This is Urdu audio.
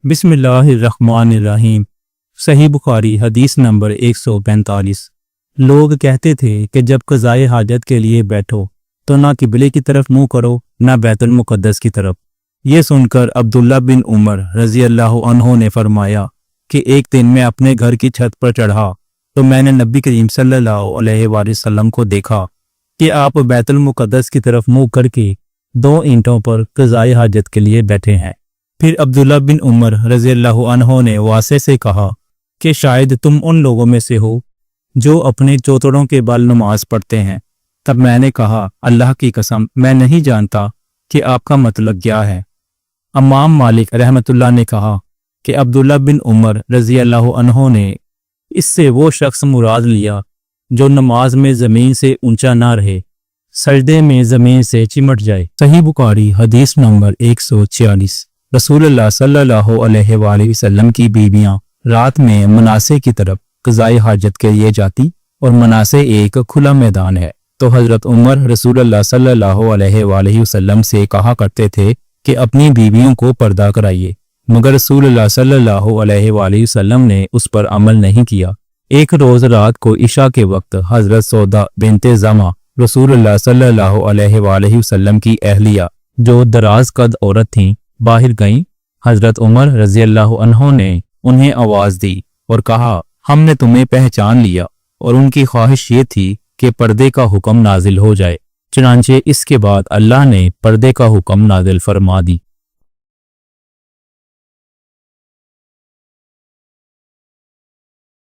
بسم اللہ الرحمن الرحیم۔ صحیح بخاری حدیث نمبر 145۔ لوگ کہتے تھے کہ جب قضائے حاجت کے لیے بیٹھو تو نہ قبلے کی طرف منہ کرو نہ بیت المقدس کی طرف۔ یہ سن کر عبداللہ بن عمر رضی اللہ عنہ نے فرمایا کہ ایک دن میں اپنے گھر کی چھت پر چڑھا تو میں نے نبی کریم صلی اللہ علیہ وآلہ وسلم کو دیکھا کہ آپ بیت المقدس کی طرف منہ کر کے 2 اینٹوں پر قضائے حاجت کے لیے بیٹھے ہیں۔ پھر عبداللہ بن عمر رضی اللہ عنہ نے واسع سے کہا کہ شاید تم ان لوگوں میں سے ہو جو اپنے چوتڑوں کے بل نماز پڑھتے ہیں۔ تب میں نے کہا اللہ کی قسم میں نہیں جانتا کہ آپ کا مطلب کیا ہے۔ امام مالک رحمۃ اللہ نے کہا کہ عبداللہ بن عمر رضی اللہ عنہ نے اس سے وہ شخص مراد لیا جو نماز میں زمین سے اونچا نہ رہے، سجدے میں زمین سے چمٹ جائے۔ صحیح بخاری حدیث نمبر 146۔ رسول اللہ صلی اللہ علیہ وآلہ وسلم کی بیویاں رات میں مناسے کی طرف قضائے حاجت کے لیے جاتی اور مناسے ایک کھلا میدان ہے، تو حضرت عمر رسول اللہ صلی اللہ علیہ وآلہ وسلم سے کہا کرتے تھے کہ اپنی بیویوں کو پردہ کرائیے، مگر رسول اللہ صلی اللہ علیہ وآلہ وسلم نے اس پر عمل نہیں کیا۔ ایک روز رات کو عشاء کے وقت حضرت سودا بنت زمع رسول اللہ صلی اللہ علیہ وآلہ وسلم کی اہلیہ جو دراز قد عورت تھیں باہر گئیں۔ حضرت عمر رضی اللہ عنہ نے انہیں آواز دی اور کہا ہم نے تمہیں پہچان لیا، اور ان کی خواہش یہ تھی کہ پردے کا حکم نازل ہو جائے، چنانچہ اس کے بعد اللہ نے پردے کا حکم نازل فرما دی۔